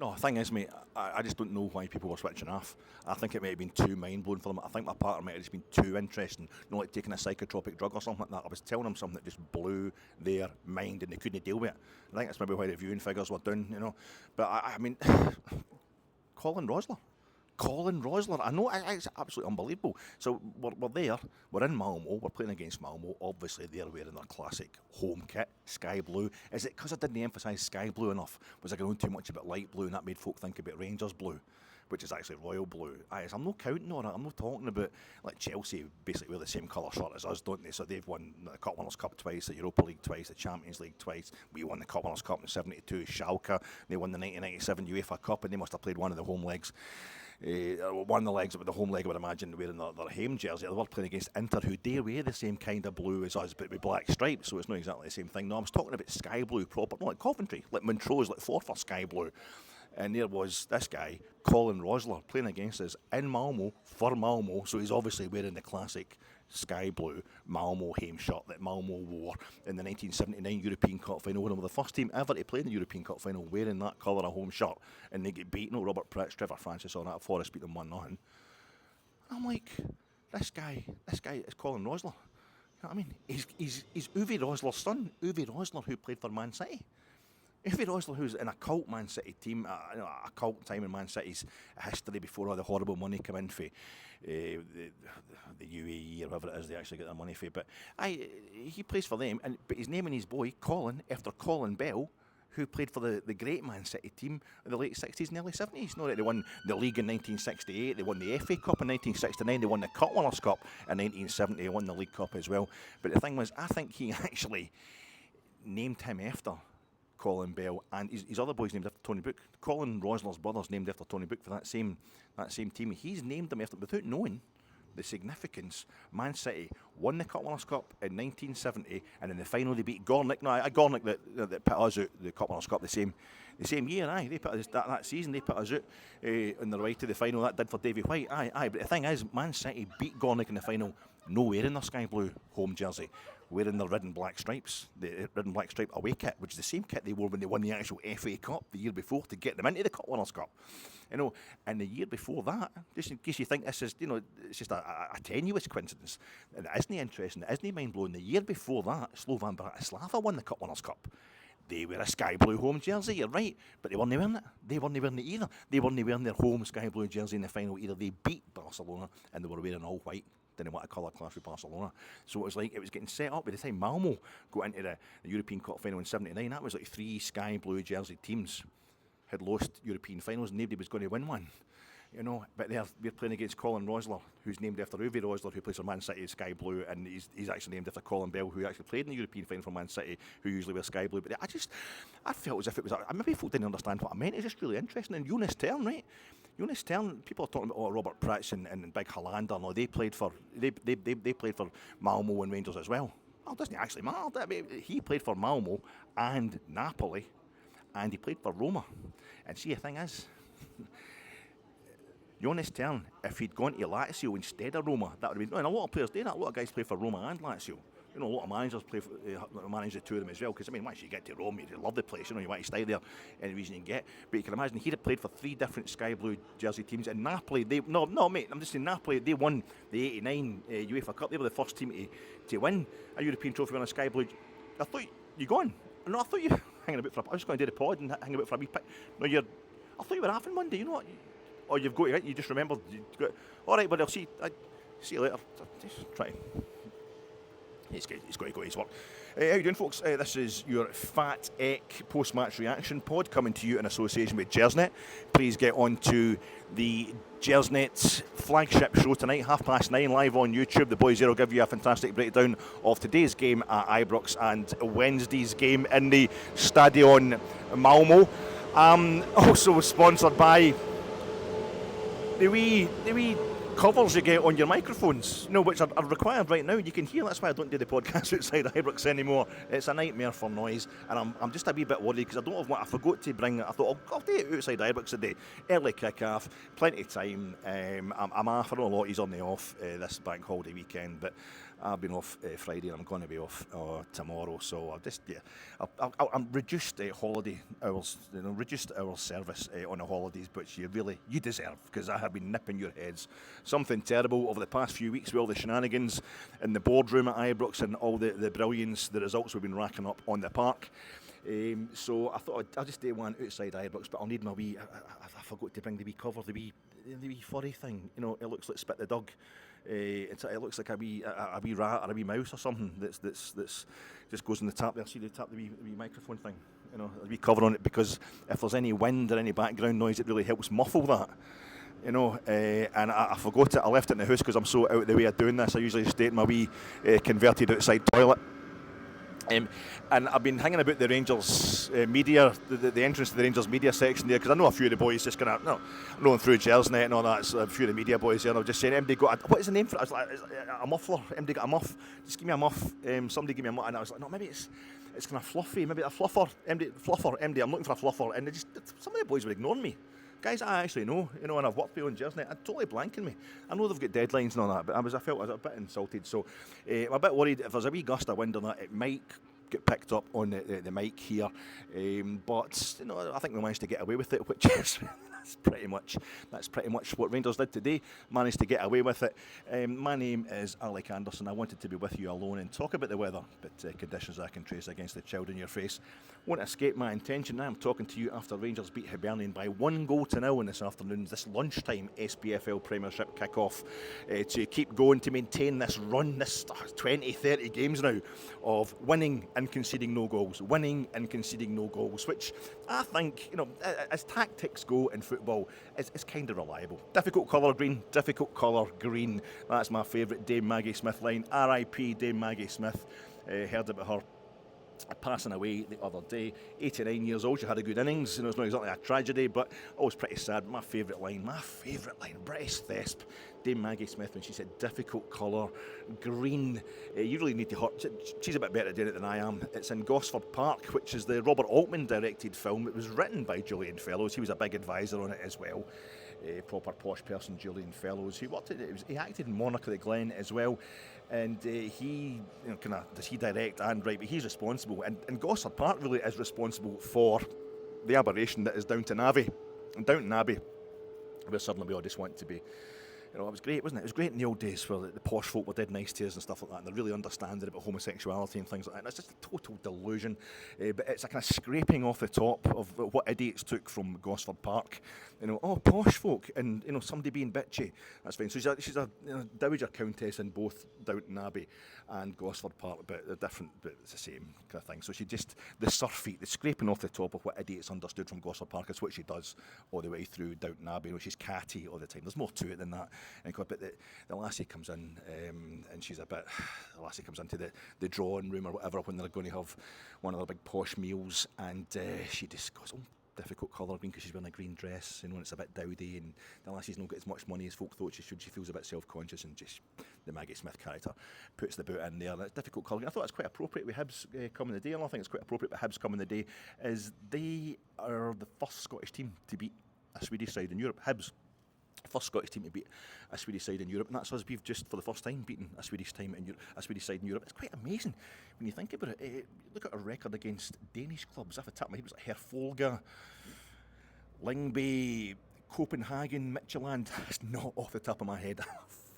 No, the thing is, mate, I just don't know why people were switching off. I think it might have been too mind-blowing for them. I think my partner might have just been too interesting, like taking a psychotropic drug or something like that. I was telling them something that just blew their mind and they couldn't deal with it. I think that's maybe why the viewing figures were down. But I mean, Colin Rosler, I know, it's absolutely unbelievable. So we're there, we're in Malmo, we're playing against Malmo. Obviously they're wearing their classic home kit, sky blue. Is it because I didn't emphasise sky blue enough? Was I going on too much about light blue and that made folk think about Rangers blue, which is actually royal blue? I'm not counting on it, I'm not talking about, like Chelsea basically wear the same colour shirt as us, don't they? So they've won the Cup Winners' Cup twice, the Europa League twice, the Champions League twice. We won the Cup Winners' Cup in '72, Schalke, they won the 1997 UEFA Cup and they must have played one of the home legs. One of the legs, the home leg I would imagine, wearing their home jersey. They were playing against Inter, who they wear the same kind of blue as us, but with black stripes, so it's not exactly the same thing. No, I was talking about sky blue proper, not like Coventry, like Montrose, like Forfar sky blue. And there was this guy, Colin Rosler, playing against us in Malmo, for Malmo, so he's obviously wearing the classic sky blue Malmo home shirt that Malmo wore in the 1979 European Cup final, when they were the first team ever to play in the European Cup final wearing that colour of home shirt, and they get beaten. Robert Pritch, Trevor Francis on that, Forest beat them 1-0. I'm like, this guy is Colin Rosler. You know what I mean? He's Uwe Rosler's son, Uwe Rosler, who played for Man City. Uwe Rosler, who's in a cult Man City team, a cult time in Man City's history before all the horrible money came in for the UAE or whatever it is they actually get their money for. But he plays for them, but he's naming his boy Colin after Colin Bell, who played for the great Man City team in the late 60s and early 70s. No, they won the league in 1968, they won the FA Cup in 1969, they won the Cup Winners' Cup in 1970, they won the League Cup as well. But the thing was, I think he actually named him after Colin Bell, and his other boy's named after Tony Book. Colin Rosler's brother's named after Tony Book for that same team. He's named him after, without knowing the significance. Man City won the Cup Winners' Cup in 1970, and in the final they beat Gornik. No, Gornik that put us out the Cup Winners' Cup the same year. They put us that season. They put us out on their way to the final. That did for Davy White. But the thing is, Man City beat Gornik in the final, no wearing their sky blue home jersey, wearing their red and black stripes, the red and black stripe away kit, which is the same kit they wore when they won the actual FA Cup the year before to get them into the Cup Winners' Cup. And the year before that, just in case you think this is, it's just a tenuous coincidence, and it isn't interesting, it isn't mind-blowing, the year before that, Slovan Bratislava won the Cup Winners' Cup. They wear a sky blue home jersey, you're right, but they weren't wearing it. They weren't wearing it either. They weren't wearing their home sky blue jersey in the final either. They beat Barcelona, and they were wearing all white. Didn't want to colour clash with Barcelona. So it was like, it was getting set up by the time Malmo got into the European Cup final in '79. That was like 3 sky blue jersey teams had lost European finals, and nobody was going to win one. But we're playing against Colin Rosler, who's named after Uwe Rosler, who plays for Man City, sky blue, and he's actually named after Colin Bell, who actually played in the European final for Man City, who usually wears sky blue. But I felt as if it was, maybe folk didn't understand what I meant. It's just really interesting. And Jonas Tern, right? Jonas Tern, people are talking about Robert Pritch and Big Hollander. No, they played for Malmo and Rangers as well. Well, doesn't it actually matter? I mean, he played for Malmo and Napoli, and he played for Roma. And see, the thing is, Jonas Tern, if he'd gone to Lazio instead of Roma, that would have been. And a lot of players do that. A lot of guys play for Roma and Lazio. A lot of managers manage the two of them as well. Because once you get to Rome, you love the place. You want to stay there any reason you can get. But you can imagine he'd have played for 3 different sky blue jersey teams. And Napoli, mate, I'm just saying Napoli. They won the '89 UEFA Cup. They were the first team to win a European trophy on a sky blue. I thought you gone. No, I thought you hanging about for. I was going to do the pod and hang about for a wee pick. No, I thought you were having Monday. You know what? Or you've got it. You just remembered. All right, but I'll see you later. Just try. He's got to go his work. How you doing, folks? This is your Fat Eck post-match reaction pod coming to you in association with Gersnet. Please get on to the Gersnet flagship show tonight, 9:30, live on YouTube. The boys there will give you a fantastic breakdown of today's game at Ibrox and Wednesday's game in the Stadion Malmo. Also sponsored by the wee covers you get on your microphones, which are required right now. You can hear, that's why I don't do the podcast outside Ibrox anymore. It's a nightmare for noise, and I'm just a wee bit worried because I don't have what I forgot to bring. I thought I'll do it outside Ibrox today. Early kick-off, plenty of time. I'm off. I don't know a lot he's on the off this bank holiday weekend, but I've been off Friday and I'm going to be off tomorrow, so I'll just I'm reduced holiday hours, reduced hours service on the holidays, which you deserve, because I have been nipping your heads. Something terrible over the past few weeks with all the shenanigans in the boardroom at Ibrox and all the brilliance, the results we've been racking up on the park. So I thought I'll just do one outside Ibrox, but I'll need my wee. I forgot to bring the wee cover, the wee furry thing. It looks like Spit the Dog. It looks like a wee rat or a wee mouse or something that's just goes in the tap there. See, they tap the wee microphone thing. A wee cover on it, because if there's any wind or any background noise, it really helps muffle that. And I forgot it. I left it in the house because I'm so out of the way of doing this. I usually stay in my wee converted outside toilet. And I've been hanging about the Rangers media, the entrance to the Rangers media section there, because I know a few of the boys just kind of, rolling through Gersnet and all that. So a few of the media boys there, and I was just saying, MD got what is the name for it? I was like, a muffler. MD got a muff. Just give me a muff. Somebody give me a muff. And I was like, no, maybe it's kind of fluffy. Maybe a fluffer. MD, I'm looking for a fluffer. And some of the boys were ignoring me. Guys I actually know, and I've worked with on Gersnet, I'm totally blanking me. I know they've got deadlines and all that, but I felt I was a bit insulted. So I'm a bit worried if there's a wee gust of wind on that, it might get picked up on the mic here. But I think we managed to get away with it, which is that's pretty much what Rangers did today. Managed to get away with it. My name is Alec Anderson. I wanted to be with you alone and talk about the weather, but conditions I can trace against the child in your face won't escape my intention. I'm talking to you after Rangers beat Hibernian by 1-0 in this afternoon's, this lunchtime SPFL Premiership kick-off, to keep going, to maintain this run, this 20-30 games now of winning and conceding no goals, which I think, as tactics go in football, is kind of reliable. Difficult colour green. That's my favourite Dame Maggie Smith line. R.I.P. Dame Maggie Smith. Heard about her passing away the other day. 89 years old. She had a good innings. It's not exactly a tragedy, but always pretty sad. My favourite line, British thesp, Dame Maggie Smith, when she said difficult colour, green. You really need to hurt. She's a bit better at doing it than I am. It's in Gosford Park, which is the Robert Altman directed film. It was written by Julian Fellows. He was a big advisor on it as well. Proper posh person, Julian Fellows. He acted in Monarch of the Glen as well, and he does he direct and write, but he's responsible. And Gosford Park really is responsible for the aberration that is Downton Abbey. And Downton Abbey, where suddenly we all just want to be. It was great, wasn't it? It was great in the old days where the posh folk were dead nice to us and stuff like that, and they're really understanding about homosexuality and things like that. And it's just a total delusion. But it's a kind of scraping off the top of what idiots took from Gosford Park. Posh folk and somebody being bitchy. That's fine. So she's a dowager countess in both Downton Abbey and Gosford Park, but they're different, but it's the same kind of thing. So the surfeit, the scraping off the top of what idiots understood from Gosford Park is what she does all the way through Downton Abbey. She's catty all the time. There's more to it than that. But the lassie comes in, and she's the lassie comes into the drawing room or whatever when they're going to have one of their big posh meals, and she just goes, difficult colour green, because she's wearing a green dress, and it's a bit dowdy, and the lassie's not got as much money as folk thought she should. She feels a bit self-conscious, and just the Maggie Smith character puts the boot in there. That's difficult colour. I thought it's quite appropriate with Hibs coming the day, and I think it's quite appropriate with Hibs coming the day, is they are the first Scottish team to beat a Swedish side in Europe. Hibs, first Scottish team to beat a Swedish side in Europe, and that's us. We've just for the first time beaten a Swedish side in Europe. It's quite amazing when you think about it. Look at our record against Danish clubs. If I tap my head, it was like Herfolga, Lyngby, Copenhagen, Midtjylland. It's not off the top of my head.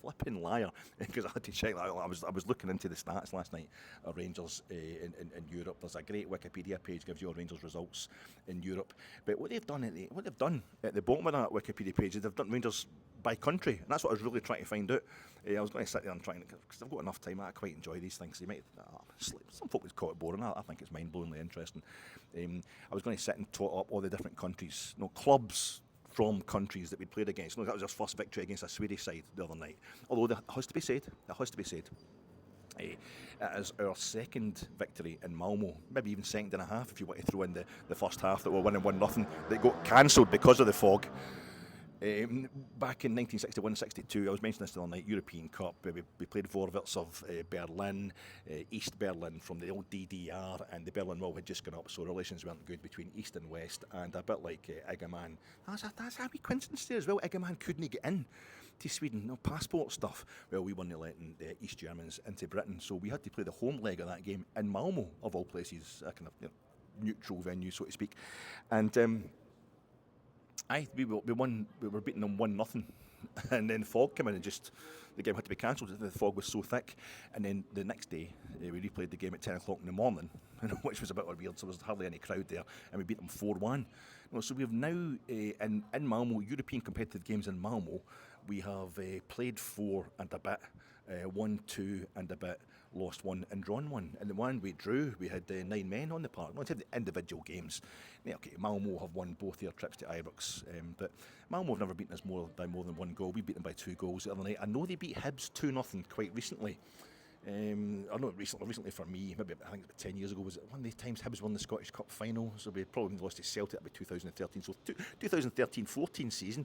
Flipping liar, because I had to check that. I was looking into the stats last night of Rangers in Europe. There's a great Wikipedia page, gives you all Rangers results in Europe. But what they've done at the bottom of that Wikipedia page is they've done Rangers by country, and that's what I was really trying to find out. I was going to sit there and try, because I've got enough time. I quite enjoy these things. You might some folk would call it boring. I think it's mind-blowingly interesting. I was going to sit and tot up all the different countries, clubs from countries that we played against. That was our first victory against a Swedish side the other night. Although it has to be said, it is our second victory in Malmo, maybe even second and a half if you want to throw in the first half that we're winning 1-0, that got cancelled because of the fog. Back in 1961-62, I was mentioning this the other night, European Cup. We played Vorwärts of Berlin, East Berlin from the old DDR, and the Berlin Wall had just gone up, so relations weren't good between East and West. And a bit like Iggerman, that's a wee coincidence there as well. Iggerman couldn't get in to Sweden, no passport stuff. Well, we weren't letting the East Germans into Britain, so we had to play the home leg of that game in Malmo, of all places, a kind of neutral venue, so to speak. And we won. We were beating them 1-0, and then fog came in and just the game had to be cancelled. The fog was so thick, and then the next day we replayed the game at 10 o'clock in the morning, which was a bit weird. So there was hardly any crowd there, and we beat them 4-1. So we have now in Malmo, European competitive games in Malmo, we have played 4 and a bit, won 2 and a bit, lost 1 and drawn 1. And the one we drew, we had 9 men on the park. Not the individual games. Yeah, okay, Malmo have won both their trips to Ibrox, but Malmo have never beaten us by more than 1 goal. We beat them by 2 goals the other night. I know they beat Hibs 2-0 quite recently. I know recently for me, maybe I think about 10 years ago, was it one of the times Hibs won the Scottish Cup final, so we probably lost to Celtic about 2013, so 2013-14 season,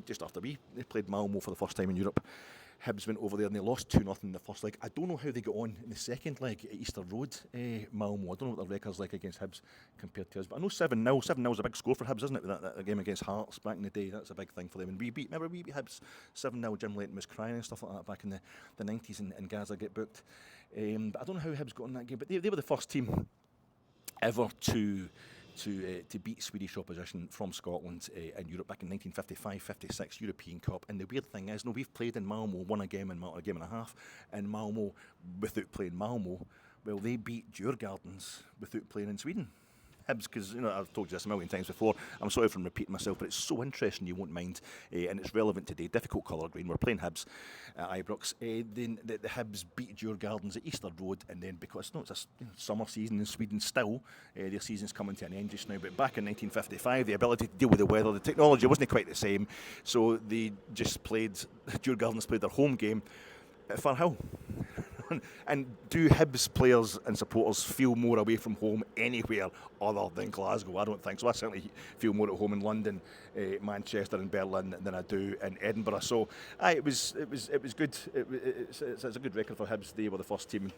just after we played Malmo for the first time in Europe. Hibs went over there and they lost 2-0 in the first leg. I don't know how they got on in the second leg at Easter Road, Malmo. I don't know what their record's like against Hibs compared to us, but I know 7-0. 7-0 is a big score for Hibs, isn't it? That game against Hearts back in the day, that's a big thing for them. And we beat Hibs 7-0. Jim Leighton was crying and stuff like that back in the 90s, and Gaza get booked. But I don't know how Hibs got on that game, but they were the first team ever to beat Swedish opposition from Scotland in Europe back in 1955-56 European Cup. And the weird thing is, we've played in Malmo, won a game and a half in Malmo without playing Malmo. Well, they beat Djurgårdens without playing in Sweden. Hibs, because I've told you this a million times before, I'm sorry for repeating myself, but it's so interesting you won't mind, and it's relevant today. Difficult colour green. We're playing Hibs at Ibrox. Then the Hibs beat Djurgårdens at Easter Road, and then because it's a summer season in Sweden still, their season's coming to an end just now. But back in 1955, the ability to deal with the weather, the technology wasn't quite the same, so they just Djurgårdens played their home game at Firhill. And do Hibs players and supporters feel more away from home anywhere other than Glasgow? I don't think so. I certainly feel more at home in London, Manchester and Berlin than I do in Edinburgh. So it was good. It's a good record for Hibs. They were the first team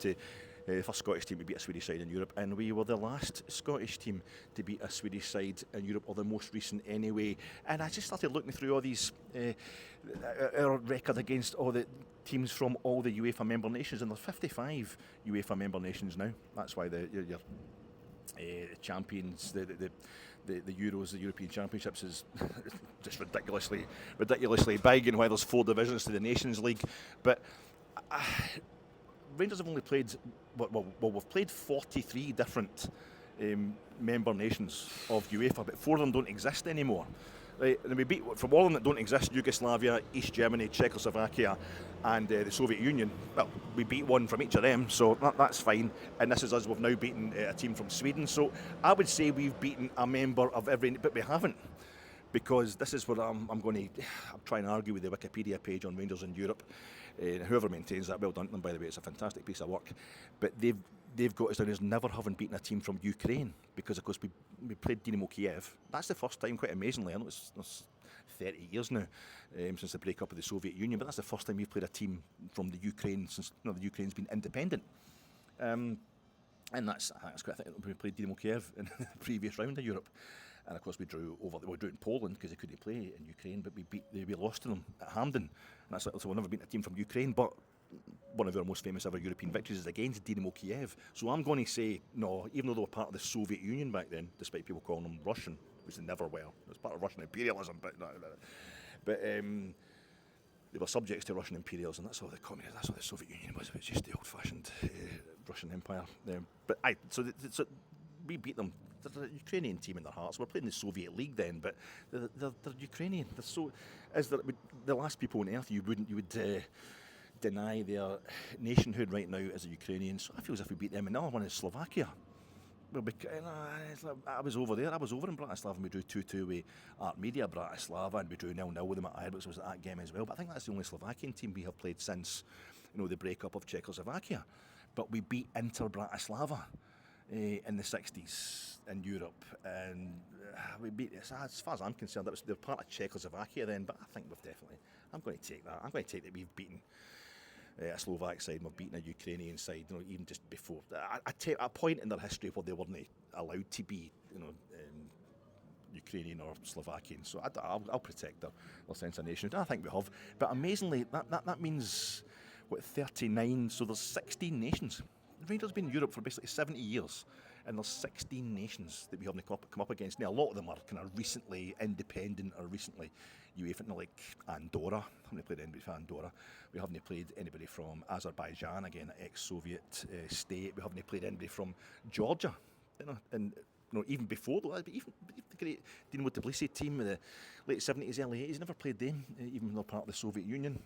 first Scottish team to beat a Swedish side in Europe, and we were the last Scottish team to beat a Swedish side in Europe, or the most recent anyway. And I just started looking through all these, our record against all the teams from all the UEFA member nations, and there's 55 UEFA member nations now. That's why your champions, the Euros, the European Championships is just ridiculously big, and why there's 4 divisions to the Nations League. But Rangers have only played, we've played 43 different member nations of UEFA, but 4 of them don't exist anymore. Right, and we beat, from all of them that don't exist, Yugoslavia, East Germany, Czechoslovakia and the Soviet Union. Well, we beat 1 from each of them, so that's fine. And this is us, we've now beaten a team from Sweden. So I would say we've beaten a member of every, but we haven't. Because this is what I'm trying to argue with the Wikipedia page on Rangers in Europe. Whoever maintains that, well done to them, by the way, it's a fantastic piece of work. But they've got us down as never having beaten a team from Ukraine, because of course we played Dynamo Kiev. That's the first time, quite amazingly. I know it's 30 years now since the breakup of the Soviet Union, but that's the first time we've played a team from the Ukraine since the Ukraine's been independent. And that's quite a thing. We played Dynamo Kiev in the previous round of Europe. And of course we drew in Poland because they couldn't play in Ukraine, but we lost to them at Hampden. And so we've never beaten a team from Ukraine, but one of our most famous ever European victories is against Dynamo Kiev. So I'm going to say, no, even though they were part of the Soviet Union back then, despite people calling them Russian, which they never were. It was part of Russian imperialism, but they were subjects to Russian imperialism. That's all the Soviet Union was. It was just the old-fashioned Russian Empire. So we beat them. They're a Ukrainian team in their hearts. We're playing the Soviet League then, but they're Ukrainian. They're so, as the last people on earth you would deny their nationhood right now as a Ukrainian. So I feel as if we beat them. Another one is Slovakia. Well, I was over there. I was over in Bratislava and we drew 2-2 with Art Media Bratislava, and we drew 0-0 with them at Ibrox. Was at that game as well. But I think that's the only Slovakian team we have played since the breakup of Czechoslovakia. But we beat Inter Bratislava in the 60s in Europe, and we beat, as far as I'm concerned, they were part of Czechoslovakia then, but I think I'm going to take that. I'm going to take that we've beaten a Slovak side, we've beaten a Ukrainian side, even just before. I take a point in their history where they weren't allowed to be, Ukrainian or Slovakian, so I'll protect their sense of nation. I think we have, but amazingly, that means, 39, so there's 16 nations. Rangers have been in Europe for basically 70 years, and there's 16 nations that we haven't come up against. Now, a lot of them are kind of recently independent or recently UEFA, like Andorra. We haven't played anybody from Andorra. We haven't played anybody from Azerbaijan, again, an ex-Soviet state. We haven't played anybody from Georgia, and even before that, but even the great Dinamo Tbilisi team in the late 70s, early 80s, never played them, even though they're part of the Soviet Union.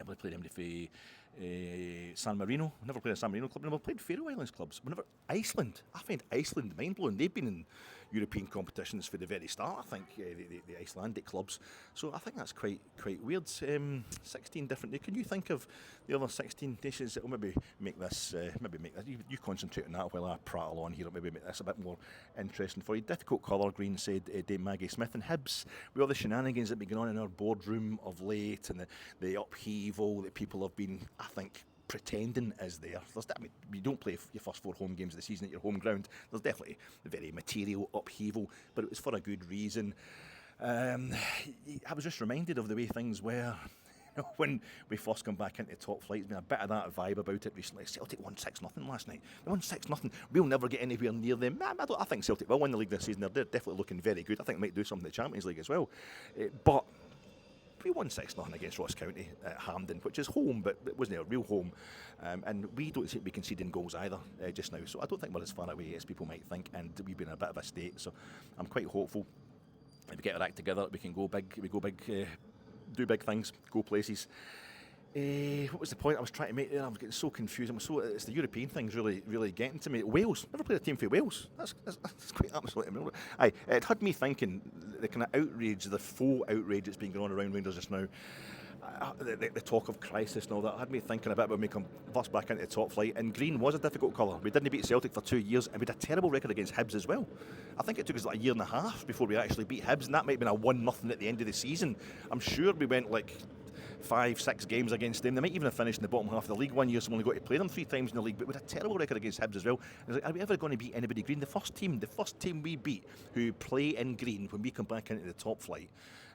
Never played anybody for San Marino. Never played a San Marino club. Never played Faroe Islands clubs. Iceland. I find Iceland mind-blowing. They've been in European competitions for the very start, I think, the Icelandic clubs. So I think that's quite weird. 16 different. Can you think of the other 16 nations that will maybe make this? You concentrate on that while I prattle on here. It'll maybe make this a bit more interesting for you. Difficult colour green, said Dame Maggie Smith. And Hibs, with all the shenanigans that have been going on in our boardroom of late, and the upheaval that people have been, I think, pretending is there. You don't play your first 4 home games of the season at your home ground. There's definitely a very material upheaval, but it was for a good reason. I was just reminded of the way things were when we first come back into top flight. There's been a bit of that vibe about it recently. Celtic won 6-0 last night. They won 6-0. We'll never get anywhere near them. I think Celtic will win the league this season. They're definitely looking very good. I think they might do something in the Champions League as well. But we won 6-0 against Ross County at Hampden, which is home, but it wasn't a real home. And we don't seem to be conceding goals either just now. So I don't think we're as far away as people might think, and we've been in a bit of a state. So I'm quite hopeful if we get our act together, we can go big. Do big things, go places. What was the point I was trying to make there? I was getting so confused. It's the European things really getting to me. Wales, never played a team for Wales. That's quite absolutely. It had me thinking the kind of outrage, the faux outrage that's been going on around Rangers just now. The talk of crisis and all that had me thinking a bit about when we come first back into the top flight. And green was a difficult colour. We didn't beat Celtic for 2 years, and we had a terrible record against Hibs as well. I think it took us like a year and a half before we actually beat Hibs, and that might have been a 1-0 at the end of the season. I'm sure we went like 5-6 games against them. They might even have finished in the bottom half of the league one year, so we only got to play them 3 times in the league, but we had a terrible record against Hibs as well. And like, are we ever going to beat anybody green? The first team we beat who play in green when we come back into the top flight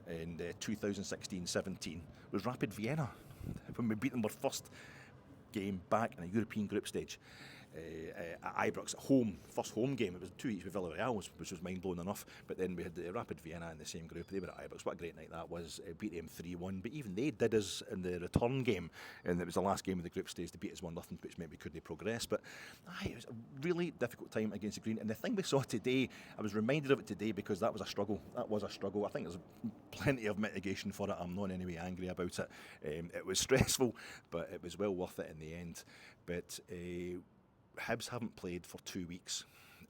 in 2016-17 was Rapid Vienna, when we beat them our first game back in a European group stage. At Ibrox at home, first home game. It was 2 each with Villarreal, which was mind-blowing enough. But then we had the Rapid Vienna in the same group. They were at Ibrox. What a great night that was. Beat them 3-1. But even they did us in the return game, and it was the last game of the group stage to beat us 1-0, which meant we couldn't progress. But it was a really difficult time against the green. And the thing we saw today, I was reminded of it today because that was a struggle. I think there's plenty of mitigation for it. I'm not in any way angry about it. It was stressful, but it was well worth it in the end. But Hibs haven't played for 2 weeks,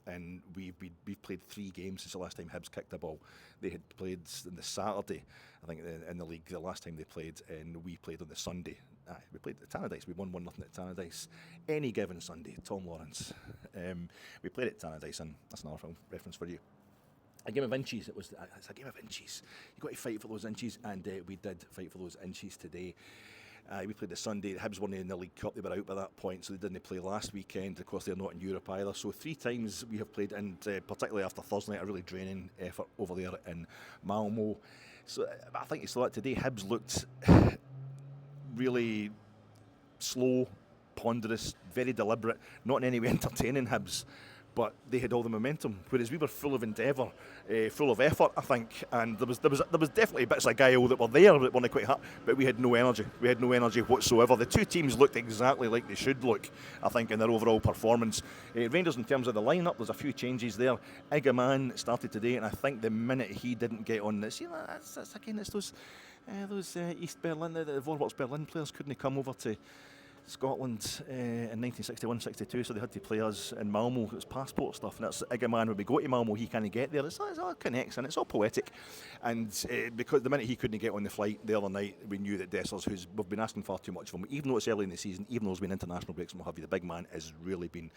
and we've played 3 games since the last time Hibs kicked the ball. They had played on the Saturday, I think, in the league the last time they played, and we played on the Sunday. We played at Tannadice. We won 1-0 at Tannadice. Any given Sunday, Tom Lawrence. We played at Tannadice, and that's another film reference for you. A game of inches. It's a game of inches. You've got to fight for those inches, and we did fight for those inches today. We played the Sunday. The Hibs weren't in the League Cup. They were out by that point, so they didn't play last weekend. Of course, they're not in Europe either. So 3 times we have played, and particularly after Thursday night, a really draining effort over there in Malmo. So I think you saw that today. Hibs looked really slow, ponderous, very deliberate, not in any way entertaining Hibs. But they had all the momentum, whereas we were full of endeavour, full of effort, I think, and there was definitely bits of guile that were there that weren't quite hard, but we had no energy. We had no energy whatsoever. The 2 teams looked exactly like they should look, I think, in their overall performance. Rangers, in terms of the lineup, there's a few changes there. Igaman started today, and I think the minute he didn't get on this, it's those East Berlin, the Vorwärts Berlin players couldn't come over to Scotland in 1961-62, so they had to play us in Malmo. It was passport stuff, and that's Igaman, when we go to Malmo, he can't get there. It's all connects, and it's all poetic. And because the minute he couldn't get on the flight the other night, we knew that Dessers, we've been asking far too much of him, even though it's early in the season, even though there's been international breaks and what have you, the big man has really been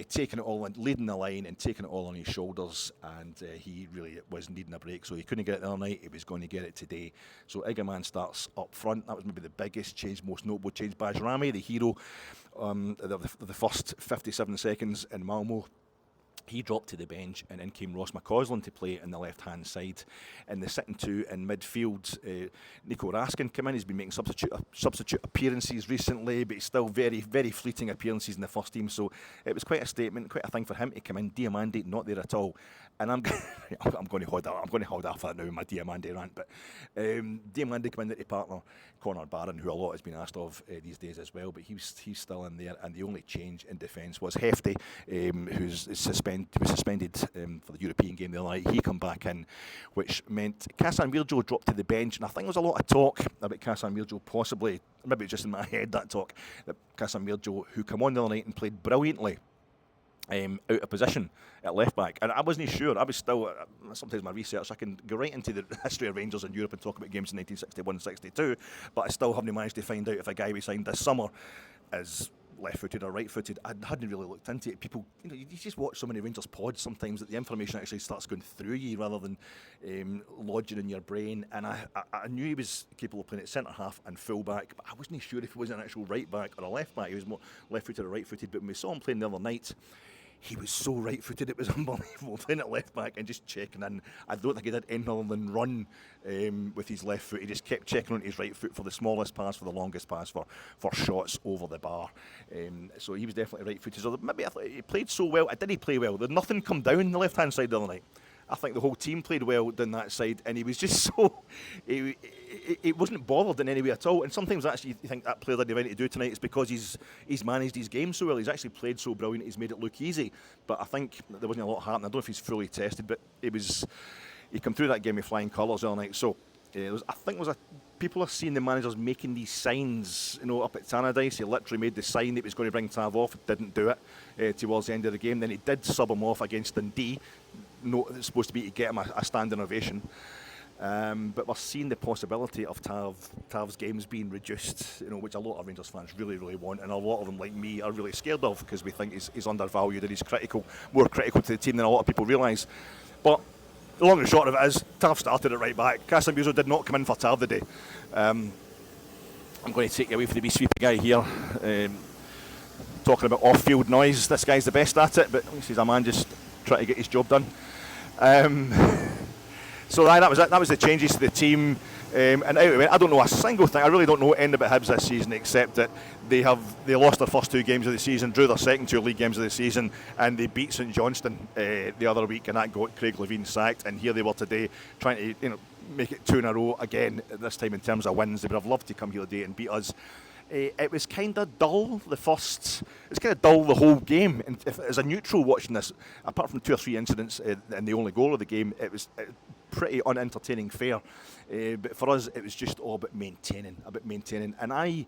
taking it all, and leading the line and taking it all on his shoulders, and he really was needing a break, so he couldn't get it the other night, he was going to get it today. So Igaman starts up front. That was maybe the biggest change, most notable change. Bajrami, the hero, the first 57 seconds in Malmo, he dropped to the bench, and then came Ross McCausland to play on the left-hand side. And the second two in midfield, Nico Raskin came in. He's been making substitute appearances recently, but he's still very, very fleeting appearances in the first team. So it was quite a statement, quite a thing for him to come in. Diomande not there at all. And I'm going to hold off that now with my Diomande rant. But Diomande came in to partner Conor Barron, who a lot has been asked of these days as well. But he's still in there, and the only change in defence was Hefty, who's suspended for the European game the other night. He come back in, which meant Casanvirjo dropped to the bench, and I think there was a lot of talk about Casanvirjo possibly, maybe it's just in my head, that talk, that Casanvirjo, who came on the other night and played brilliantly, out of position at left back, and I wasn't sure. I was still, sometimes my research, I can go right into the history of Rangers in Europe and talk about games in 1961-62, but I still haven't managed to find out if a guy we signed this summer is left-footed or right-footed. I hadn't really looked into it. People, you just watch so many Rangers pods sometimes that the information actually starts going through you rather than lodging in your brain. And I knew he was capable of playing at centre-half and full-back, but I wasn't sure if he was an actual right-back or a left-back. He was more left-footed or right-footed, but when we saw him playing the other night, he was so right-footed, it was unbelievable, playing at left-back and just checking in. I don't think he did anything other than run with his left foot. He just kept checking on his right foot for the smallest pass, for the longest pass, for shots over the bar. So he was definitely right-footed. So maybe I thought he played so well. Did he play well? Did nothing come down the left-hand side the other night? I think the whole team played well down that side, and he was just so... He wasn't bothered in any way at all. And sometimes actually you think that player that he went to do tonight is because he's managed his game so well. He's actually played so brilliant, he's made it look easy. But I think there wasn't a lot happening. I don't know if he's fully tested, but he come through that game with flying colours all night. So people are seeing the managers making these signs, up at Tannadice. He literally made the sign that he was going to bring Tav off, didn't do it towards the end of the game. Then he did sub him off against Dundee. It's supposed to be to get him a standing ovation. But we're seeing the possibility of Tav's games being reduced, which a lot of Rangers fans really, really want, and a lot of them, like me, are really scared of because we think he's undervalued and he's more critical to the team than a lot of people realise. But the long and short of it is, Tav started at right back. Casemiro did not come in for Tav today. I'm going to take you away from the wee sweepy guy here, talking about off-field noise. This guy's the best at it, but he's a man just trying to get his job done. So that was it. That was the changes to the team. And out of it, I don't know a single thing. I really don't know anything about Hibs this season except that they lost their first two games of the season, drew their second two league games of the season, and they beat St Johnstone the other week, and that got Craig Levein sacked. And here they were today, trying to make it two in a row again. This time in terms of wins, they would have loved to come here today and beat us. It was kind of dull the whole game. And as a neutral watching this, apart from 2 or 3 incidents and the only goal of the game, it was pretty unentertaining fare. But for us, it was just all about maintaining. And I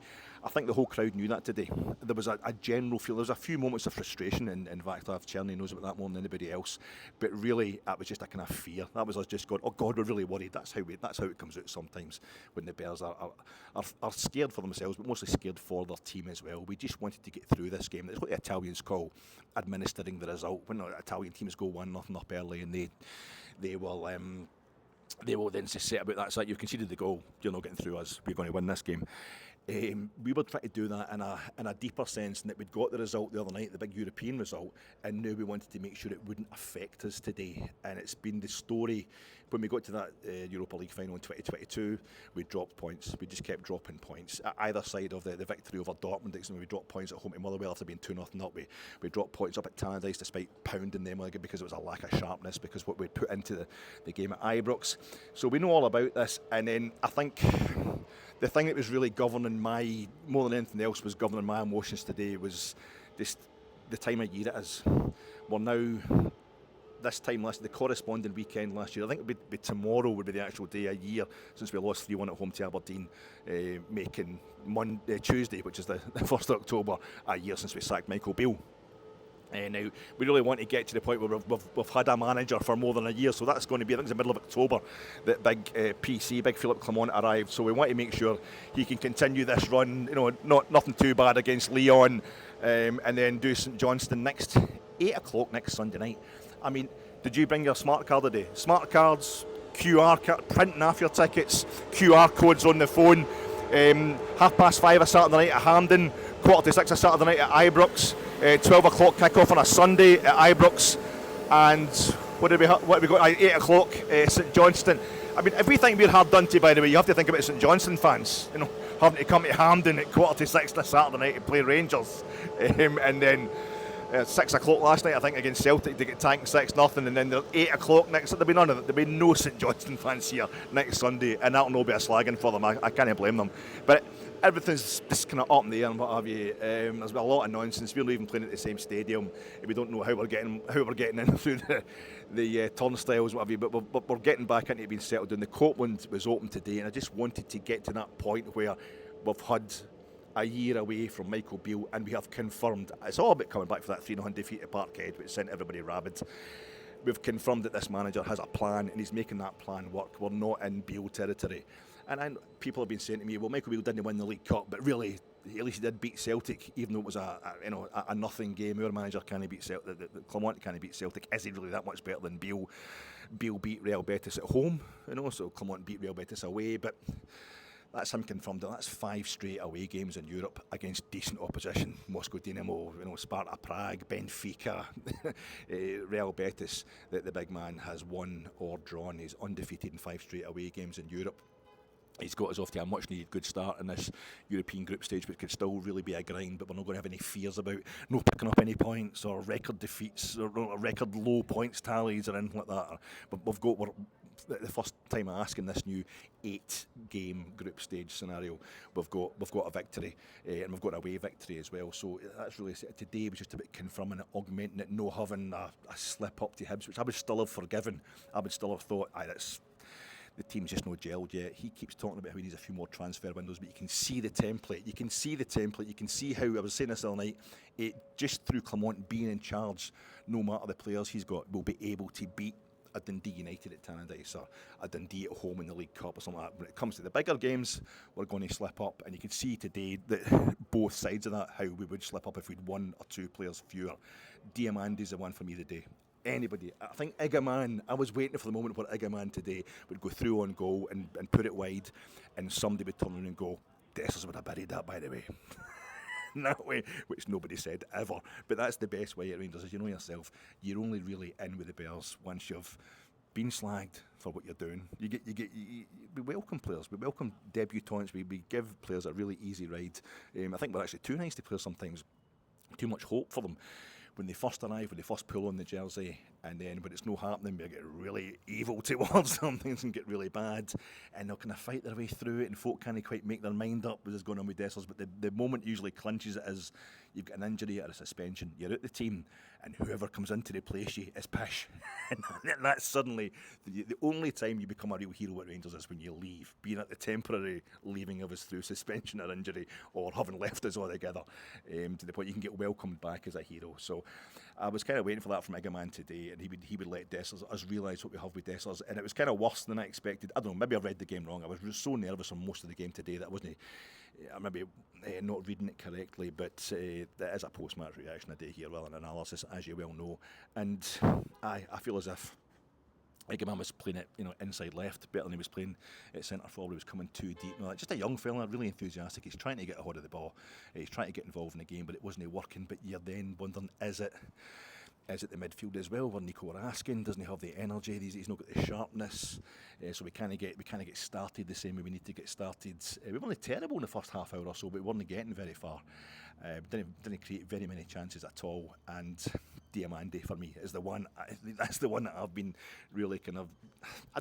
think the whole crowd knew that today. There was a general feel. There was a few moments of frustration, and in fact, Cherny knows about that more than anybody else. But really, that was just a kind of fear. That was us just going, oh God, we're really worried. That's how it comes out sometimes when the Bears are scared for themselves, but mostly scared for their team as well. We just wanted to get through this game. It's what the Italians call administering the result. When the Italian teams go 1-0 up early, and they will then just set about that. So you've conceded the goal. You're not getting through us. We're going to win this game. We were trying to do that in a deeper sense, and that we'd got the result the other night, the big European result, and now we wanted to make sure it wouldn't affect us today. And it's been the story. When we got to that Europa League final in 2022, we dropped points. We just kept dropping points. At either side of the victory over Dortmund, we dropped points at home to Motherwell after being 2-0 up. We dropped points up at Tannadice despite pounding them because it was a lack of sharpness, because what we'd put into the game at Ibrox. So we know all about this. And then I think the thing that was really governing more than anything else was governing my emotions today was just the time of year it is. We're now this time last, the corresponding weekend last year, I think it would be tomorrow would be the actual day, a year since we lost 3-1 at home to Aberdeen, making Tuesday, which is the 1st of October, a year since we sacked Michael Beale. Now, we really want to get to the point where we've had a manager for more than a year, so that's going to be, I think it's the middle of October, that big big Philip Clement arrived. So we want to make sure he can continue this run, nothing too bad against Leon, and then do St Johnstone next 8 o'clock next Sunday night. I mean, did you bring your smart card today? Smart cards, QR card, printing off your tickets, QR codes on the phone. 5:30 a Saturday night at Hampden, 5:45 a Saturday night at Ibrox, 12 o'clock kick-off on a Sunday at Ibrox, and what have we got? 8 o'clock St Johnstone. I mean, if we think we're hard done to, by the way, you have to think about St Johnstone fans, having to come to Hampden at 5:45 on a Saturday night to play Rangers, and then 6 o'clock last night, I think, against Celtic to get tanked 6-0, and then they're 8 o'clock next. There'll be none of it. There'll be no St Johnstone fans here next Sunday, and that'll no be a slagging for them. I can't blame them. But everything's just kind of up in the air and what have you. There's been a lot of nonsense. We're not even playing at the same stadium. We don't know how we're getting in through the turnstiles, what have you. But we're getting back into it being settled down. The Copeland was open today, and I just wanted to get to that point where we've had a year away from Michael Beale, and we have confirmed, it's all about coming back for that 3-0 defeat at Parkhead, which sent everybody rabid. We've confirmed that this manager has a plan, and he's making that plan work. We're not in Beale territory. And people have been saying to me, well, Michael Beale didn't win the League Cup, but really, at least he did beat Celtic, even though it was a nothing game. Our manager can't beat Celtic, the Clement can't beat Celtic. Is he really that much better than Beale? Beale beat Real Betis at home, so Clement beat Real Betis away, but that's him confirmed. That's 5 straight away games in Europe against decent opposition. Moscow Dynamo, Sparta Prague, Benfica, Real Betis. The big man has won or drawn. He's undefeated in 5 straight away games in Europe. He's got us off to a much needed good start in this European group stage, which could still really be a grind, but we're not going to have any fears about no picking up any points or record defeats or record low points tallies or anything like that. But we're the first time asking this new 8-game group stage scenario, we've got a victory, and we've got an away victory as well. So that's really today was just about confirming it, augmenting it, no having a slip up to Hibs, which I would still have forgiven. I would still have thought, the team's just no gelled yet. He keeps talking about how he needs a few more transfer windows, but you can see the template. You can see how, I was saying this all night, just through Clement being in charge, no matter the players he's got, will be able to beat a Dundee United at Tannadice or a Dundee at home in the League Cup or something like that. When it comes to the bigger games, we're going to slip up, and you can see today that both sides of that, how we would slip up if we'd 1 or 2 players fewer. Diomande's the one for me today. Anybody, I think Igaman, I was waiting for the moment where Igaman today would go through on goal and put it wide, and somebody would turn around and go, Dessers would have buried that, by the way. That way, which nobody said ever. But that's the best way at Rangers, as you know yourself. You're only really in with the Bears once you've been slagged for what you're doing. We welcome players, we welcome debutants, we give players a really easy ride. I think we're actually too nice to players sometimes, too much hope for them. When they first arrive, when they first pull on the jersey, and then when it's not happening, they get really evil towards them, things can get really bad, and they'll kind of fight their way through it, and folk can't quite make their mind up what is going on with Dessers, but the moment usually clinches it is you've got an injury or a suspension, you're out the team, and whoever comes in to replace you is pish. And that's suddenly the only time you become a real hero at Rangers is when you leave, being at the temporary leaving of us through suspension or injury, or having left us altogether, to the point you can get welcomed back as a hero. So I was kind of waiting for that from Igaman today, and he would let us realise what we have with Dessers, and it was kind of worse than I expected. I don't know, maybe I read the game wrong. I was so nervous on most of the game today that I wasn't maybe not reading it correctly, but that is a post-match reaction I did here rather than analysis, as you well know. And I feel as if Igaman was playing it, inside left better than he was playing at centre forward. He was coming too deep. Just a young fella, really enthusiastic. He's trying to get a hold of the ball. He's trying to get involved in the game, but it wasn't working. But you're then wondering, is it the midfield as well, where Nico Raskin doesn't have the energy, he's not got the sharpness, so we can't get started the same way we need to get started. We weren't terrible in the first half hour or so, but we weren't getting very far. Didn't create very many chances at all, and Diomande for me is the one. That's the one that I've been really kind of,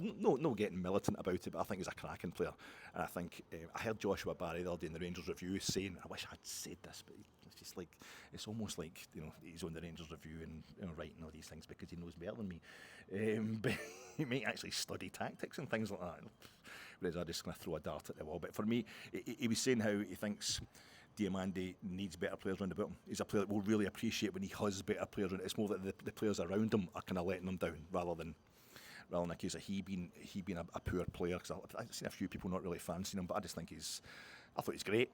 not getting militant about it, but I think he's a cracking player. And I think I heard Joshua Barry the other day in the Rangers review saying, I wish I'd said this, but It's just like, it's almost like, he's on the Rangers Review and writing all these things because he knows better than me. But he may actually study tactics and things like that. Whereas I'm just going to throw a dart at the wall. But for me, he was saying how he thinks Diomande needs better players around about him. He's a player that will really appreciate when he has better players around. It's more that the players around him are kind of letting him down rather than a case of he being a poor player. Because I've seen a few people not really fancying him, but I just think I thought he's great.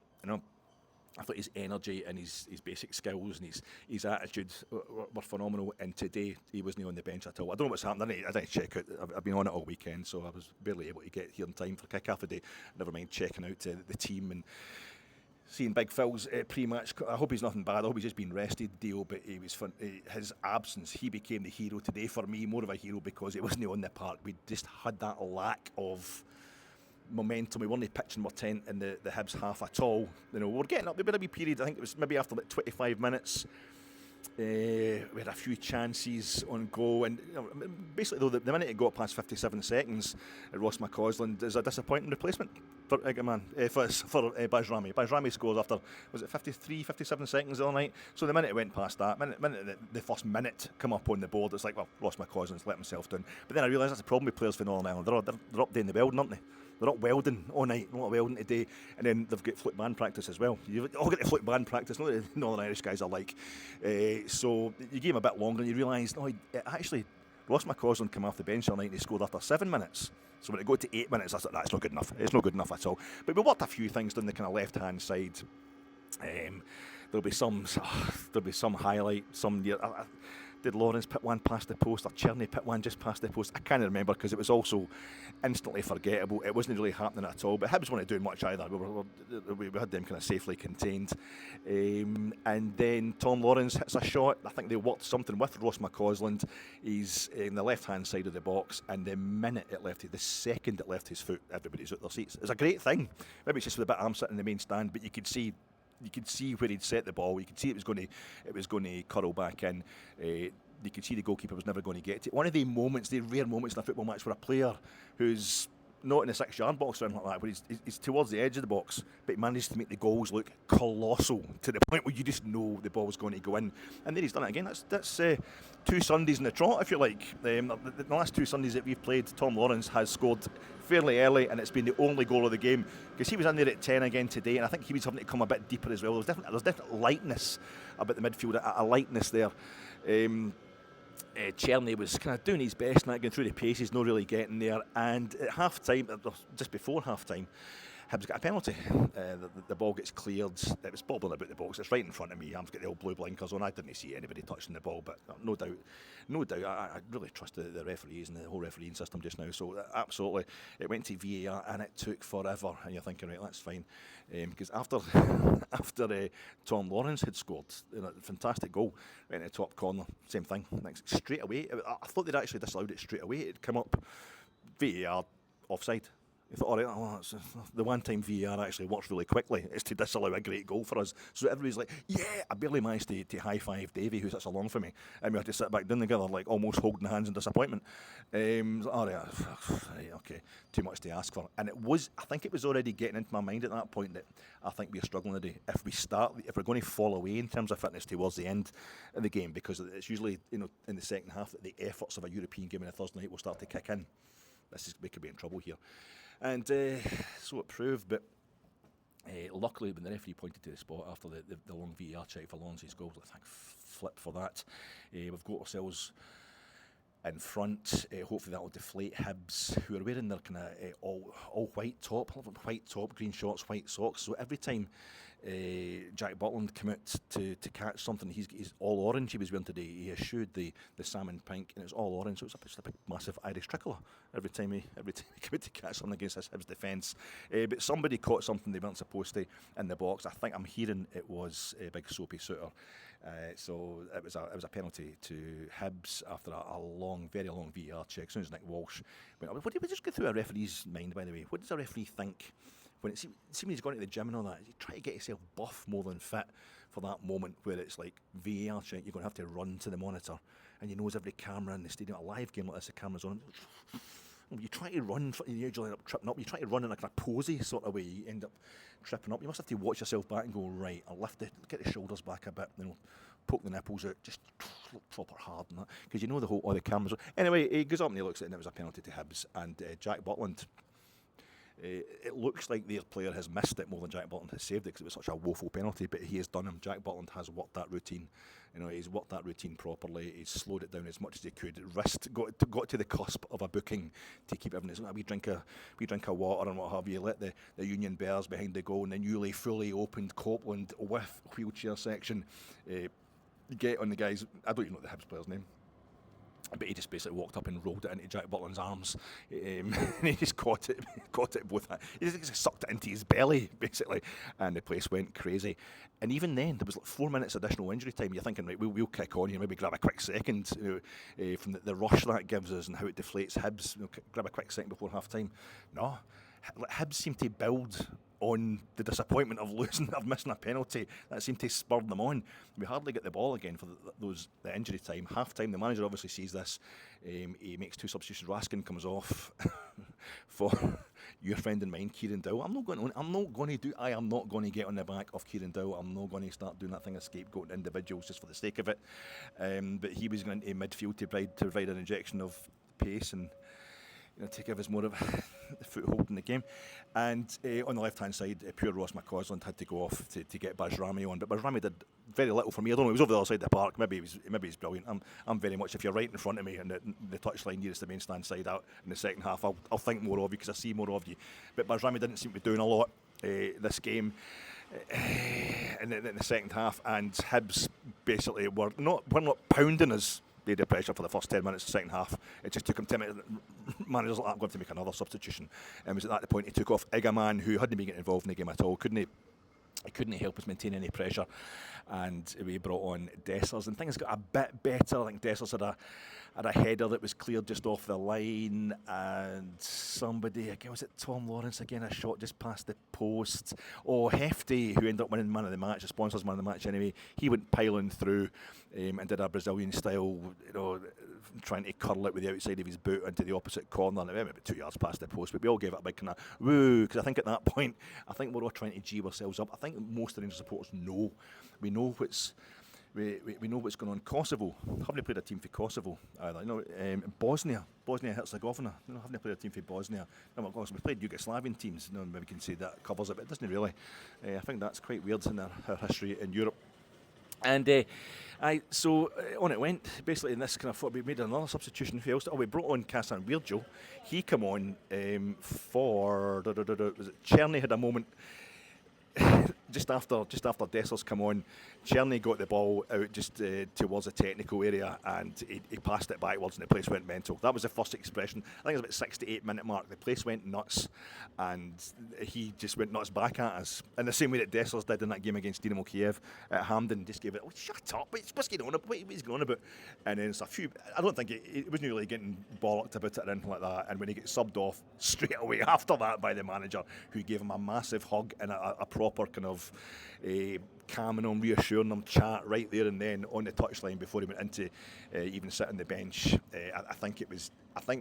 I thought his energy and his basic skills and his attitude were phenomenal. And today he wasn't on the bench at all. I don't know what's happened. I didn't check it. I've been on it all weekend, so I was barely able to get here in time for kick-off today. Never mind checking out the team and seeing Big Phil's pre-match. I hope he's nothing bad. I hope he's just been rested, Dio. But he was fun. His absence, he became the hero today for me. More of a hero because he wasn't on the park. We just had that lack of momentum. We weren't pitching more tent in the Hibs half at all. We're getting up. There was a wee period. I think it was maybe after like 25 minutes. We had a few chances on goal, and basically though the minute it got past 57 seconds, Ross McCausland is a disappointing replacement for Bajrami. Bajrami scores after, was it 53, 57 seconds the other night? So the minute it went past that, the first minute come up on the board, it's like, well, Ross McCausland's let himself down. But then I realised that's the problem with players for Northern Ireland. They're up there in the welding, aren't they? They're up welding all night, not welding today, and then they've got foot band practice as well. You've all got the foot band practice, not the Northern Irish guys are like. So you gave him a bit longer and you realised, actually, Ross McCausland came off the bench all night and he scored after 7 minutes. So when it got to 8 minutes, I thought, that's not good enough. It's not good enough at all. But we worked a few things down the kind of left-hand side. There'll be some highlight, did Lawrence put one past the post or Cherney put one just past the post? I can't remember because it was also instantly forgettable. It wasn't really happening at all. But Hibs weren't doing much either. We had them kind of safely contained. And then Tom Lawrence hits a shot. I think they worked something with Ross McCausland. He's in the left-hand side of the box, and the second it left his foot, everybody's out their seats. It's a great thing. Maybe it's just with a bit of arm sitting in the main stand, but you could see where he'd set the ball. You could see it was going to curl back in. You could see the goalkeeper was never going to get it. One of the rare moments in a football match where a player who's not in the 6-yard box or anything like that, where he's towards the edge of the box, but he managed to make the goals look colossal to the point where you just know the ball was going to go in. And then he's done it again. That's 2 Sundays in the trot, if you like. The last 2 Sundays that we've played, Tom Lawrence has scored fairly early, and it's been the only goal of the game because he was in there at 10 again today, and I think he was having to come a bit deeper as well. There's definite lightness about the midfield, a lightness there. Cherney was kind of doing his best, not going through the paces, not really getting there. And at half-time, just before half-time, Hibs got a penalty. The ball gets cleared. It was bobbling about the box. It's right in front of me. I've got the old blue blinkers on. I didn't see anybody touching the ball, but no doubt. I really trust the referees and the whole refereeing system just now. So absolutely, it went to VAR and it took forever. And you're thinking, right, that's fine, because after Tom Lawrence had scored, fantastic goal right in the top corner, same thing. Straight away, I thought they'd actually disallowed it straight away. It'd come up VAR offside. You thought, all right, the one time VAR actually works really quickly is to disallow a great goal for us. So everybody's like, yeah, I barely managed to high-five Davey, who sits along for me. And we had to sit back down together, like almost holding hands in disappointment. All right, okay, too much to ask for. And I think it was already getting into my mind at that point that I think we're struggling today. If we're going to fall away in terms of fitness towards the end of the game, because it's usually, in the second half that the efforts of a European game on a Thursday night will start to kick in. We could be in trouble here. And so it proved, but luckily when the referee pointed to the spot after the long VAR check for Lawrence's goals, I think flip for that. We've got ourselves in front. Hopefully that will deflate Hibs, who are wearing their kind of all white top, green shorts, white socks. So every time Jack Butland came out to catch something, he's all orange. He was wearing today. He eschewed the salmon pink, and it's all orange. So it's a big, massive Irish tricolour every time he came out to catch something against this Hibs defence. But somebody caught something they weren't supposed to in the box. I think I'm hearing it was a big Soapy Suitor. So it was a penalty to Hibs after a very long VAR check. As soon as Nick Walsh went up. What did we just go through a referee's mind, by the way? What does a referee think when when he's gone to the gym and all that? You try to get yourself buff more than fit for that moment where it's like VAR check. You're going to have to run to the monitor, and he knows every camera in the stadium. A live game like this, the camera's on. you try to run, you usually end up tripping up. You try to run in a kind of posy sort of way, you end up tripping up. You must have to watch yourself back and go, right, I'll get the shoulders back a bit, poke the nipples out, just proper hard and that, because all the cameras. Anyway, he goes up and he looks at it, and it was a penalty to Hibs, and Jack Butland. It looks like their player has missed it more than Jack Butland has saved it, because it was such a woeful penalty, but he has done him. Jack Butland has worked that routine. He's worked that routine properly. He's slowed it down as much as he could. Got to the cusp of a booking to keep everything. It's like we drink a water and what have you. Let the Union Bears behind the goal, and the newly fully opened Copeland with wheelchair section get on the guys. I don't even know the Hibs player's name. But he just basically walked up and rolled it into Jack Butland's arms. And he just caught it both. He just sucked it into his belly, basically. And the place went crazy. And even then, there was like 4 minutes additional injury time. You're thinking, right, we'll kick on, maybe grab a quick second from the rush that gives us and how it deflates Hibs. Grab a quick second before half time. No. Hibs seem to build on the disappointment of missing a penalty. That seemed to spur them on. We hardly get the ball again for the injury time. Half time, the manager obviously sees this. He makes 2 substitutions. Raskin comes off for your friend and mine, Kieran Dowell. I am not going to get on the back of Kieran Dowell. I'm not going to start doing that thing of scapegoating individuals just for the sake of it. But he was going to midfield to provide an injection of pace and to give us more of the foothold in the game. And on the left-hand side, pure Ross McCausland had to go off to get Bajrami on, but Bajrami did very little for me. I don't know, he was over the other side of the park. Maybe he's brilliant. I'm very much, if you're right in front of me and the touchline nearest the main stand side out in the second half, I'll think more of you because I see more of you. But Bajrami didn't seem to be doing a lot this game. In the second half, and Hibs basically were not pounding us. They did pressure for the first 10 minutes of the second half. It just took him 10 minutes. Managers like, I'm going to make another substitution. And was at that point he took off Igaman, who hadn't been getting involved in the game at all. He couldn't help us maintain any pressure. And we brought on Dessers, and things got a bit better. I think Dessers had a header that was cleared just off the line, and somebody, again, was it Tom Lawrence again, a shot just past the post. Hefty, who ended up winning man of the match, the sponsors man of the match anyway, he went piling through and did a Brazilian style, trying to curl it with the outside of his boot into the opposite corner, and it went about 2 yards past the post, but we all gave it a big kind of woo, because I think at that point, we're all trying to gee ourselves up. I think most of the Rangers supporters know. We know what's going on. Kosovo, haven't played a team for Kosovo either. Bosnia Herzegovina, haven't played a team for Bosnia. No, of course, we played Yugoslavian teams. Maybe we can say that covers it, but it doesn't really. I think that's quite weird in our history in Europe. And on it went. Basically, in this kind of, we made another substitution. We brought on Kasan Virgil. He come on for was it Cherny had a moment. Just after Dessers come on, Cherny got the ball out just towards the technical area, and he passed it backwards, and the place went mental. That was the first expression. I think it was about 6 to 8 minute mark. The place went nuts, and he just went nuts back at us in the same way that Dessers did in that game against Dynamo Kiev at Hampden. Just gave it, shut up! What's going on? What he's going on about? And then it's a few. I don't think he wasn't really getting bollocked about it or anything like that. And when he gets subbed off straight away after that by the manager, who gave him a massive hug and a proper kind of calming him, reassuring him, chat right there and then on the touchline before he went into even sit on the bench. I think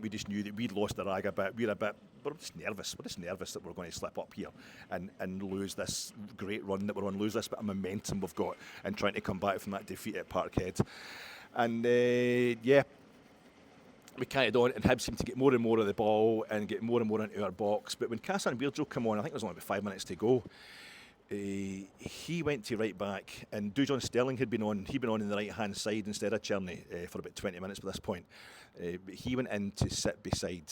we just knew that we'd lost the rag a bit. We're just nervous. We're just nervous that we're going to slip up here and lose this great run that we're on, lose this bit of momentum we've got, and trying to come back from that defeat at Parkhead. And we carried on, and Hibs seemed to get more and more of the ball and get more and more into our box. But when Kasan Virgil come on, I think there was only about 5 minutes to go. He went to right back, and Dujon Sterling had been on. He'd been on the right hand side instead of Cherny for about 20 minutes by this point. But he went in to sit beside.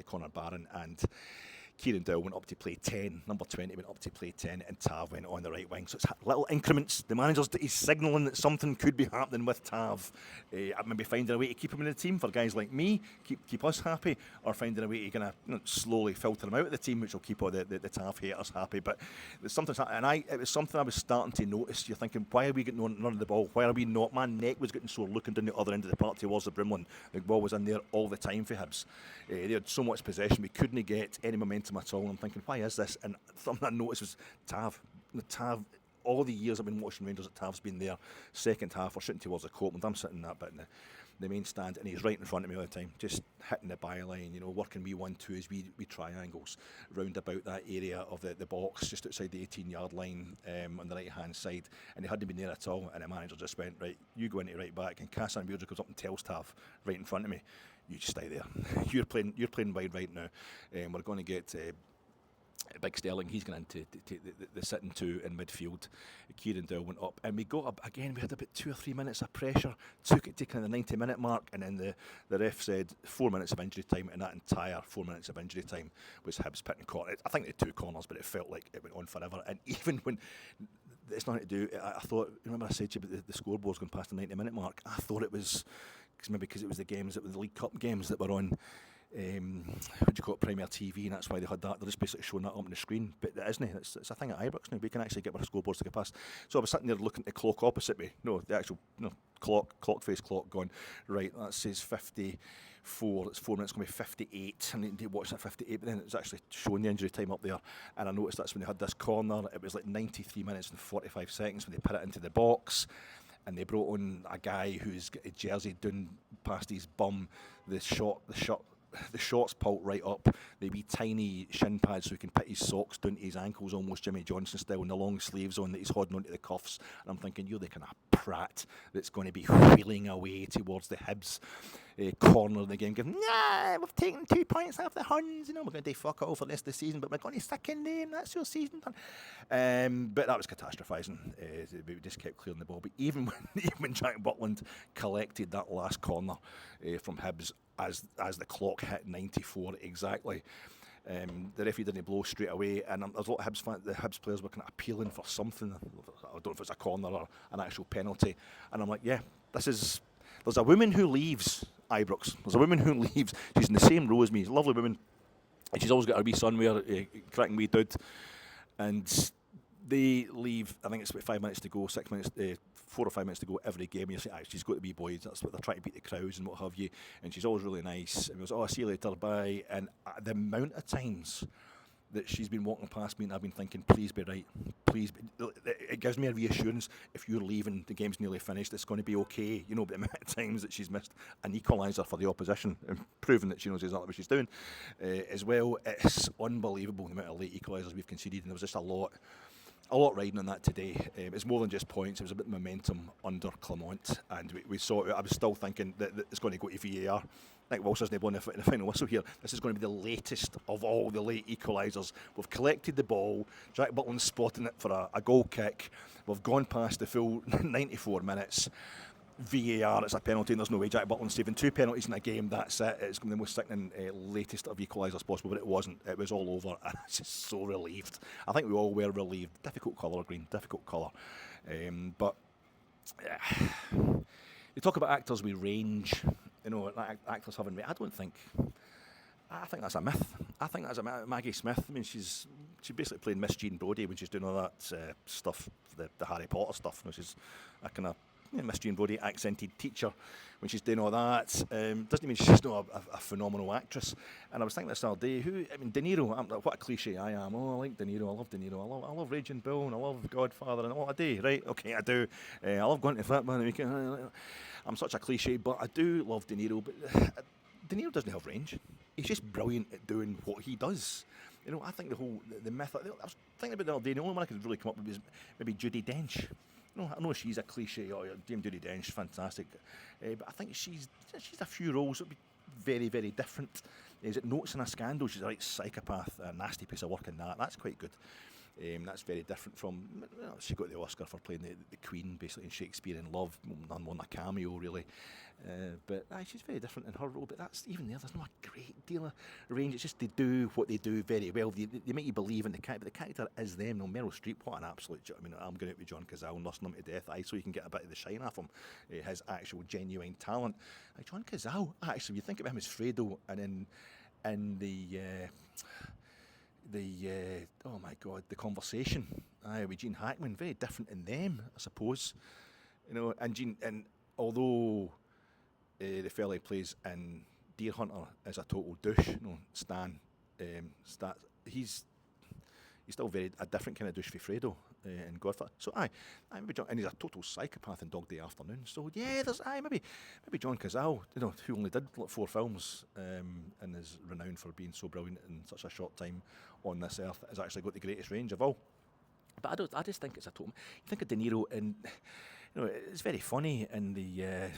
Conor Barron, and Kieran Dowell went up to play 10. Number 20 went up to play 10, and Tav went on the right wing. So it's little increments. The manager's signalling that something could be happening with Tav. Maybe finding a way to keep him in the team for guys like me, keep us happy, or finding a way to kind of slowly filter him out of the team, which will keep all the Tav haters happy. But there's something, and it was something I was starting to notice. You're thinking, why are we getting none of the ball? Why are we not? My neck was getting sore looking down the other end of the park towards the Brimlin. The ball was in there all the time for Hibs. They had so much possession, we couldn't get any momentum at all. I'm thinking, why is this? And something I noticed was Tav. All the years I've been watching Rangers, that Tav's been there. Second half, we're shooting towards the Copeland. I'm sitting in that bit in the main stand, and he's right in front of me all the time. Just hitting the byline, you know, working wee 1-2s, wee triangles round about that area of the box, just outside the 18-yard line on the right-hand side, and he hadn't been there at all, and the manager just went, right, you go into right back, and Cassan Beale goes up and tells Tav right in front of me, you just stay there. You're playing wide right now. We're going to get Big Sterling, he's going into the sitting two in midfield. Kieran Dow went up, and we got up again. We had about 2 or 3 minutes of pressure, took it to kind of the 90-minute mark, and then the ref said 4 minutes of injury time, and that entire 4 minutes of injury time was Hibs pitting corner. I think they had 2 corners, but it felt like it went on forever. And even when it's nothing to do, I thought, remember I said to you about the scoreboard's going past the 90-minute mark? I thought it was because it was the games that were the League Cup games that were on. What do you call it, Premier TV, and that's why they had that. They're just basically showing that up on the screen, but it isn't. It's a thing at Ibrox now. We can actually get our scoreboards to go past. So I was sitting there looking at the clock opposite me. No, the actual clock face clock going right. That says 54. It's 4 minutes. Going to be 58. I need to watch that 58, but then it was actually showing the injury time up there, and I noticed that's when they had this corner. It was like 93 minutes and 45 seconds when they put it into the box. And they brought on a guy who's got a jersey down past his bum. The shorts pulled right up. They wee tiny shin pads so he can put his socks down to his ankles, almost Jimmy Johnson style, and the long sleeves on that he's holding onto the cuffs. And I'm thinking, you're the kind of prat that's going to be wheeling away towards the Hibs corner of the game, going, nah, we've taken 2 points off the Huns, you know, we're going to do fuck all for the rest of the season, but we're going to stick in there, and that's your season done. But that was catastrophising. We just kept clearing the ball. But even when Jack Butland collected that last corner from Hibs, as the clock hit 94 exactly, the referee didn't blow straight away, and there's a lot of the Hibs players were kind of appealing for something. I don't know if it's a corner or an actual penalty, and I'm like, yeah, there's a woman who leaves Ibrox. There's a woman who leaves. She's in the same row as me. She's a lovely woman, and she's always got her wee son with her, cracking wee dude, and they leave. I think it's about 5 minutes to go, 6 minutes, 4 or 5 minutes to go every game. You say, she's got to be boys. That's what they're trying to beat the crowds and what have you. And she's always really nice. And we was, I'll see you later, bye. And the amount of times that she's been walking past me and I've been thinking, please be right, please. It gives me a reassurance. If you're leaving, the game's nearly finished. It's going to be okay. You know, but the amount of times that she's missed an equaliser for the opposition and proving that she knows exactly what she's doing as well. It's unbelievable the amount of late equalisers we've conceded, and there was just a lot riding on that today. It's more than just points. It was a bit of momentum under Clement, and we saw it. I was still thinking that it's going to go to VAR. Nick Walsh hasn't blown the final whistle here. This is going to be the latest of all the late equalisers. We've collected the ball. Jack Butland's spotting it for a goal kick. We've gone past the full 94 minutes. VAR, it's a penalty, and there's no way Jack Butland's saving 2 penalties in a game. That's it. It's going to be the most sickening latest of equalisers possible, but it wasn't. It was all over, and I was just so relieved. I think we all were relieved. Difficult colour, green, difficult colour. But you talk about actors with range, you know, actors having range. I think that's a myth. I think that's Maggie Smith. I mean, she's basically playing Miss Jean Brodie when she's doing all that stuff, the Harry Potter stuff. You know, she's a kind of Miss Jean Brodie accented teacher when she's doing all that. Doesn't mean she's not a phenomenal actress. And I was thinking this the other day, De Niro, what a cliche I am. Oh, I like De Niro, I love De Niro, I love Raging Bull, and I love Godfather, and what I do, right? Okay, I do. I love going to football on the weekend. I'm such a cliche, but I do love De Niro. But De Niro doesn't have range. He's just brilliant at doing what he does. You know, I think the myth. I was thinking about the other day. The only one I could really come up with was maybe Judi Dench. No, I know she's a cliche. Oh, Dame Judi Dench, fantastic. But I think she's a few roles that would be very, very different. Is it Notes in a Scandal? She's a right psychopath, a nasty piece of work in that. That's quite good. That's very different from, she got the Oscar for playing the Queen, basically, in Shakespeare in Love, none won a cameo, really. But she's very different in her role, but that's even there's not a great deal of range. It's just they do what they do very well. They make you believe in the character, but the character is them. No, Meryl Streep, what an absolute, I mean, I'm going out with John Cazale, nursing him to death, so you can get a bit of the shine off him, his actual genuine talent. John Cazale, actually, you think about him as Fredo, and in oh my God, The Conversation, with Gene Hackman, very different in them, I suppose. You know, and although the fella he plays in Deer Hunter is a total douche, you know, Stan, he's still a different kind of douche for Fredo. in Godfather. So maybe John, and he's a total psychopath in Dog Day Afternoon. So yeah, there's maybe John Cazale, who only did 4 films and is renowned for being so brilliant in such a short time on this earth, has actually got the greatest range of all. But I just think it's a total. You think of De Niro, and it's very funny in the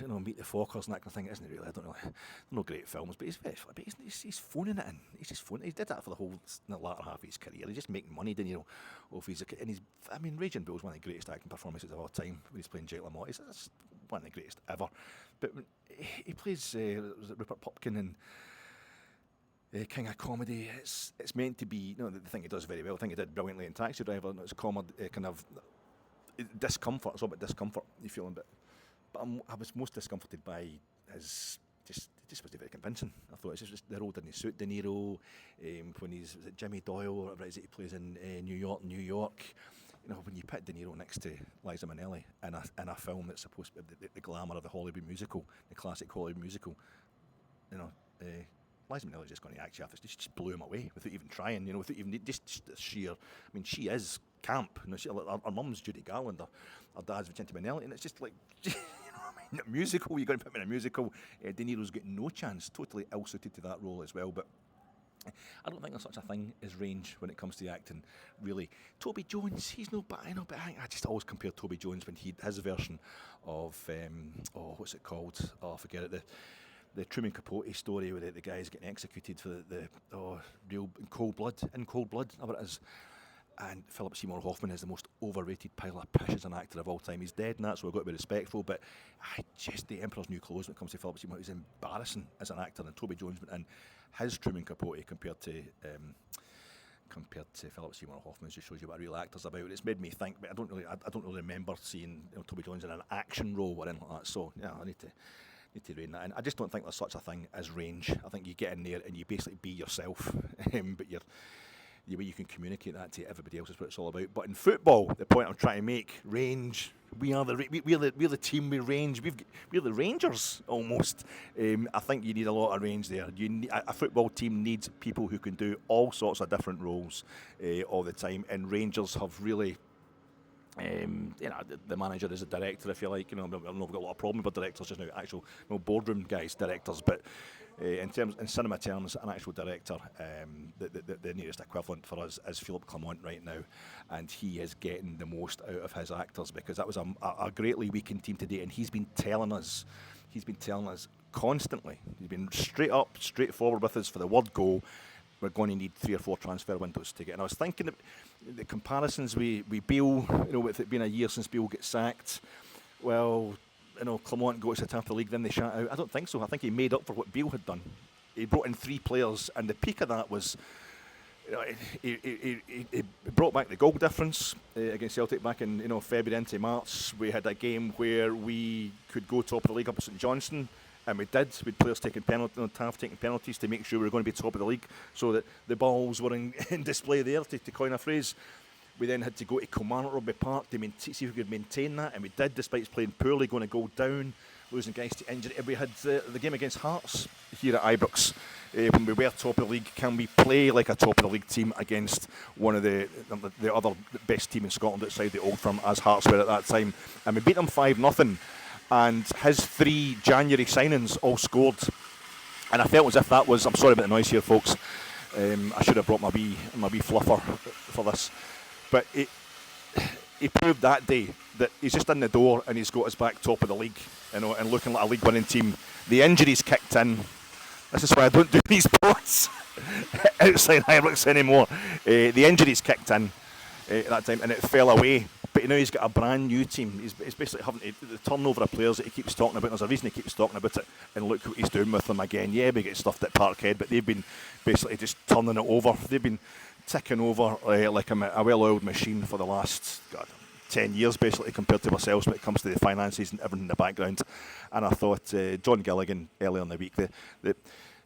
Meet the Fockers and that kind of thing, isn't it? Really, I don't know. They're no great films, but he's very funny. But he's phoning it in. He's just phoning. He did that for the whole latter half of his career. He's just making money, De Niro. Raging Bull is one of the greatest acting performances of all time when he's playing Jake LaMotte. It's one of the greatest ever. But when he plays Rupert Pupkin in King of Comedy, it's meant to be, the thing he does very well. I think he did brilliantly in Taxi Driver. It's kind of discomfort. It's all about discomfort you feeling, but I was most discomforted by his just was very convincing. I thought it's just the role didn't suit De Niro when was it Jimmy Doyle or whatever it is that he plays in New York. When you put De Niro next to Liza Minnelli in a film that's supposed to be the glamour of the Hollywood musical, the classic Hollywood musical, Liza Minnelli's just going to act you after. She just blew him away without even trying, without even just sheer. I mean, she is camp. Her mum's Judy Garland, her dad's Vicente Minnelli, and it's just like, musical. You're going to put me in a musical. De Niro's got no chance. Totally ill-suited to that role as well. But I don't think there's such a thing as range when it comes to acting. Really, Toby Jones, he's no bad. But I just always compare Toby Jones when his version of what's it called? Oh, I forget it. The Truman Capote story where the guy's getting executed for the real in cold blood, whatever it is. And Philip Seymour Hoffman is the most overrated pile of pish as an actor of all time. He's dead and that, so we've got to be respectful. But the Emperor's New Clothes when it comes to Philip Seymour, he's embarrassing as an actor. And Toby Jones and his Truman Capote compared to Philip Seymour Hoffman just shows you what a real actor's about. It's made me think, but I don't really remember seeing Toby Jones in an action role or anything like that. So yeah, I need to rein that in. I just don't think there's such a thing as range. I think you get in there and you basically be yourself, but the way you can communicate that to everybody else is what it's all about. But in football, the point I'm trying to make, range. We're the team with range. We're the Rangers almost. I think you need a lot of range there. A football team needs people who can do all sorts of different roles all the time. And Rangers have really. The manager is a director, if you like. I've got a lot of problems with directors just now. Actual boardroom guys, directors, but in cinema terms, an actual director, the nearest equivalent for us is Philippe Clement right now, and he is getting the most out of his actors because that was a greatly weakened team today, and he's been telling us constantly. He's been straightforward with us for the word go. We're going to need 3 or 4 transfer windows to get. And I was thinking of the comparisons with Beale, with it being a year since Beale gets sacked. Well, Clement got to the top of the league, then they shut out. I don't think so. I think he made up for what Beale had done. He brought in 3 players, and the peak of that was he brought back the goal difference against Celtic back in February into March. We had a game where we could go top of the league up at St Johnstone. And we did. We had players taking penalties to make sure we were going to be top of the league, so that the balls were in display there, to coin a phrase. We then had to go to Kilmarnock Rugby Park to see if we could maintain that, and we did, despite playing poorly, going to go down, losing guys to injury. We had the game against Hearts here at Ibrox. When we were top of the league, can we play like a top of the league team against one of the other best team in Scotland outside the Old Firm, as Hearts were at that time? And we beat them 5-0. And his 3 January signings all scored. And I felt as if that was, I'm sorry about the noise here, folks. I should have brought my wee fluffer for this. But he proved that day that he's just in the door and he's got us back top of the league, and looking like a league-winning team. The injuries kicked in. This is why I don't do these posts outside Ibrox anymore. The injuries kicked in at that time, and it fell away. But he's got a brand new team. He's basically having the turnover of players that he keeps talking about. There's a reason he keeps talking about it. And look what he's doing with them again. Yeah, we get stuffed at Parkhead, but they've been basically just turning it over. They've been ticking over like a well-oiled machine for the last 10 years, basically, compared to ourselves when it comes to the finances and everything in the background. And I thought John Gilligan earlier in the week,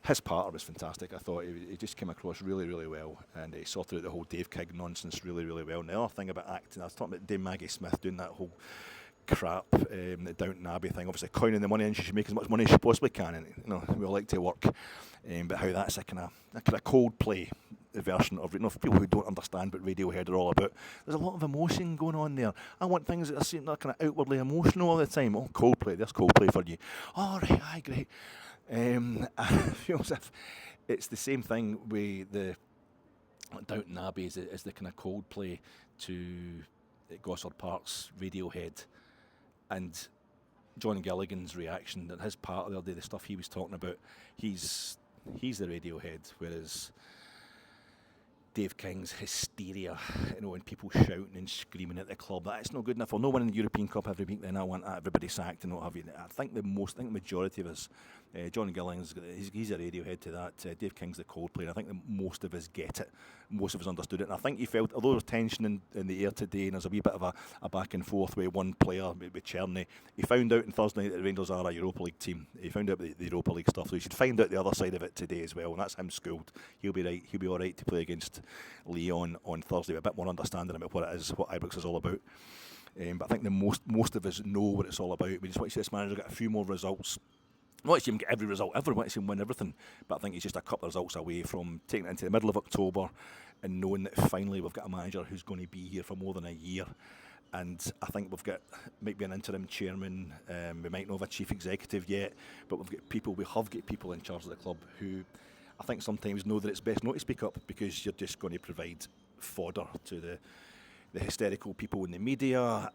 his partner was fantastic. I thought he just came across really, really well, and he sorted out the whole Dave Kigg nonsense really, really well. And the other thing about acting, I was talking about Dame Maggie Smith doing that whole crap, the Downton Abbey thing, obviously coining the money, and she should make as much money as she possibly can, and we all like to work, but how that's a kind of cold play version of, for people who don't understand what Radiohead are all about, there's a lot of emotion going on there. I want things that are kind of outwardly emotional all the time. Oh, Coldplay, there's Coldplay for you. All right, aye, great. I feel as if it's the same thing with the Downton Abbey as the kind of Coldplay to Gosford Park's Radiohead, and John Gilligan's reaction and his part of the other day, the stuff he was talking about, he's the Radiohead, whereas Dave King's hysteria, and people shouting and screaming at the club, that's not good enough. I'll no win in the European Cup every week, then I want everybody sacked and what have you. I think the majority of us, John Gilligan's, he's a Radiohead to that. Dave King's the Coldplay, and I think that most of us get it. Most of us understood it. And I think he felt, although there was tension in the air today, and there's a wee bit of a back and forth with one player, with Cherney, he found out on Thursday night that the Rangers are a Europa League team. He found out the Europa League stuff, so he should find out the other side of it today as well, and that's him schooled. He'll be right. He'll be all right to play against Leon on Thursday, with a bit more understanding about what it is, what Ibrox is all about. But I think the most of us know what it's all about. We just want to see this manager get a few more results. Not to see him get every result ever, I want to see him win everything, but I think he's just a couple of results away from taking it into the middle of October and knowing that finally we've got a manager who's going to be here for more than a year. And I think might be an interim chairman, we might not have a chief executive yet, but we have got people in charge of the club who I think sometimes know that it's best not to speak up, because you're just going to provide fodder to the hysterical people in the media,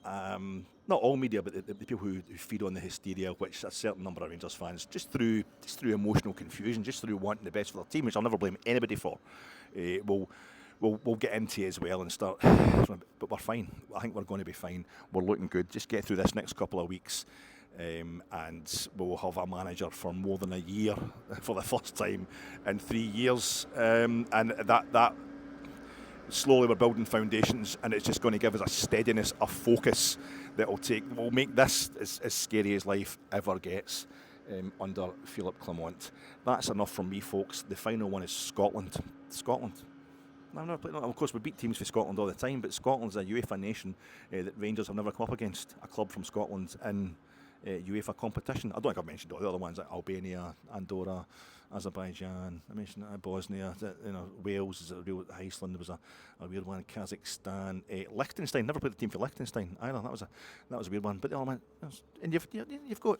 not all media, but the people who feed on the hysteria, which a certain number of Rangers fans, just through emotional confusion, just through wanting the best for their team, which I'll never blame anybody for, we'll get into as well and start. But we're fine. I think we're going to be fine. We're looking good. Just get through this next couple of weeks, and we'll have a manager for more than a year for the first time in 3 years, and that. Slowly we're building foundations, and it's just going to give us a steadiness, a focus that will make this as scary as life ever gets under Philip Clement. That's enough from me, folks. The final one is Scotland. I've never played. Of course, we beat teams from Scotland all the time, but Scotland's a UEFA nation that Rangers have never come up against. A club from Scotland in UEFA competition. I don't think I've mentioned all the other ones, like Albania, Andorra, Azerbaijan. I mentioned Bosnia, Wales, Iceland. There was a weird one. Kazakhstan, Liechtenstein. Never played the team for Liechtenstein either. That was a weird one. But the other one, and you've got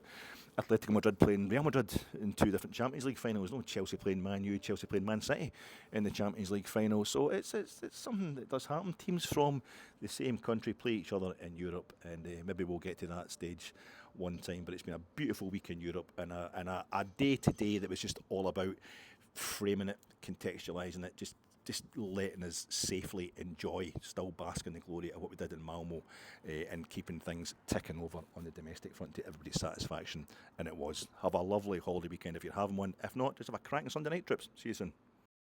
Atletico Madrid playing Real Madrid in 2 different Champions League finals. No, Chelsea playing Man U, Chelsea playing Man City in the Champions League final. So it's something that does happen. Teams from the same country play each other in Europe, and maybe we'll get to that stage one time. But it's been a beautiful week in Europe, and a day today that was just all about framing it, contextualising it, just letting us safely enjoy, still bask in the glory of what we did in Malmo, and keeping things ticking over on the domestic front to everybody's satisfaction. And it was. Have a lovely holiday weekend if you're having one. If not, just have a cracking Sunday night trips. See you soon.